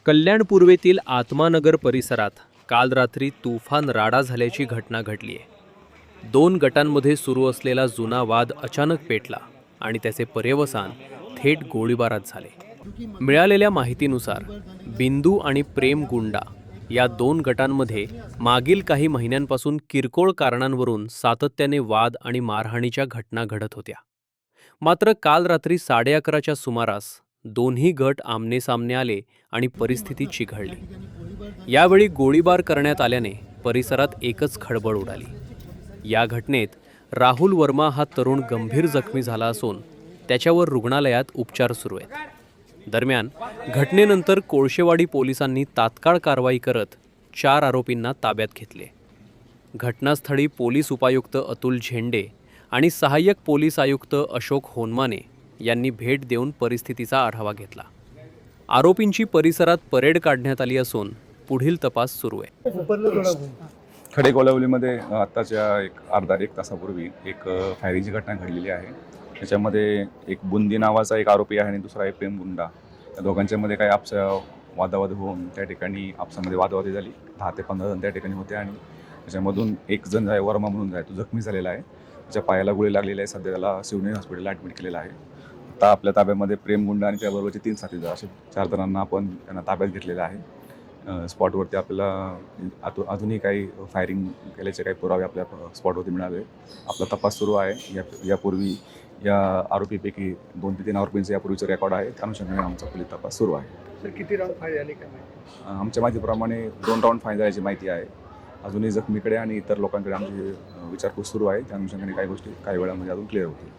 कल्याण पूर्वेतील आत्मानगर परिसरात काल रात्री तुफान राडा झाल्याची घटना घडली आहे। दोन गटांमध्ये सुरू असलेला जुना वाद अचानक पेटला आणि त्याचे पर्यवसान थेट गोळीबारात झाले। मिळालेल्या माहितीनुसार बिंदू आणि प्रेम गुंडा या दोन गटांमध्ये मागील काही महिन्यांपासून किरकोळ कारणांवरून सातत्याने वाद आणि मारहाणीच्या घटना घडत होत्या। मात्र काल रात्री 11:30च्या सुमारास दोन्ही गट आमनेसामने आले आणि परिस्थिती चिघळली। यावेळी गोळीबार करण्यात आल्याने परिसरात एकच खळबळ उडाली। या घटनेत राहुल वर्मा हा तरुण गंभीर जखमी झाला असून त्याच्यावर रुग्णालयात उपचार सुरू आहेत। दरम्यान घटनेनंतर कोळशेवाडी पोलिसांनी तात्काळ कारवाई करत 4 आरोपींना ताब्यात घेतले। घटनास्थळी पोलीस उपायुक्त अतुल झेंडे आणि सहाय्यक पोलीस आयुक्त अशोक होनमाने यांनी भेट देऊन परिस्थितीचा आढावा घेतला। आरोपींची परिसरात परेड काढण्यात आली असून पुढील तपास सुरू आहे। खडेकोलवलीमध्ये आत्ताच्या एक तासापूर्वी एक फायरिंगची घटना घडलेली आहे। त्याच्यामध्ये एक बुंदी नावाचा एक आरोपी आहे आणि दुसरा एक प्रेम गुंडा। या दोघांच्या मध्ये काही वादावाद होऊन त्या ठिकाणी आपसामध्ये वादावादी झाली। 10 ते 15 जण त्या ठिकाणी होते आणि त्याच्यामधून एक जण आहे वर्मा म्हणून आहे, तो जखमी झालेला आहे। त्याच्या पायाला गोळी लागलेली आहे। सध्या त्याला शिवनेरी हॉस्पिटलला ॲडमिट केलेला आहे। आता आपल्या ताब्यामध्ये प्रेम गुंडा आणि त्याबरोबरचे 3 साथीदार असे 4 जणांना आपण त्यांना ताब्यात घेतलेलं आहे। स्पॉटवरती आपल्याला अजूनही काही फायरिंग केल्याचे काही पुरावे आपल्या स्पॉटवरती मिळाले। आपला तपास सुरू आहे। यापूर्वी या आरोपीपैकी 2 ते 3 आरोपींचे यापूर्वीचे रेकॉर्ड आहे। त्या अनुषंगाने आमचा पोलीस तपास सुरू आहे। सर, किती राऊंड फायर झाले काय माहिती? आमच्या माहितीप्रमाणे 2 राऊंड फायर झाल्याची माहिती आहे। अजूनही जखमीकडे आणि इतर लोकांकडे आमची विचारपूस सुरू आहे। त्या अनुषंगाने काही गोष्टी काही वेळामध्ये अजून क्लिअर होतील।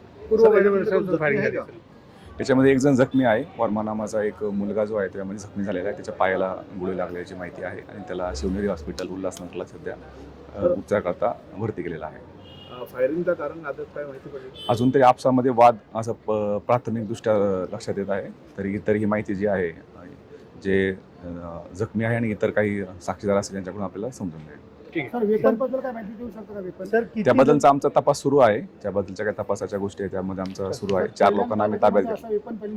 त्याच्यामध्ये एक जण जखमी आहे। वर्मा नामाचा एक मुलगा जो आहे त्यामध्ये जखमी झालेला आहे। त्याच्या पायाला गोळी लागल्याची माहिती आहे आणि त्याला शिवनेरी हॉस्पिटल उल्हासनगरला सध्या उपचारकरता भरती केलेला आहे। फायरिंगचं कारण आता काय माहिती पडली? अजून तरी आपसामध्ये वाद असं प्राथमिकदृष्ट्या लक्षात येत आहे। इतर ही माहिती जी आहे, जे जखमी आहे आणि इतर काही साक्षीदार असतील त्यांच्याकडून आपल्याला समजून जाईल। वेपनबद्दल काय माहिती देऊ शकता का? वेपन त्याबद्दलचा आमचा तपास सुरू आहे। त्याबद्दलच्या काही तपासाच्या गोष्टी आहेत त्यामध्ये आमचा सुरू आहे। 4 लोकांना आम्ही ताब्यात घेतलं।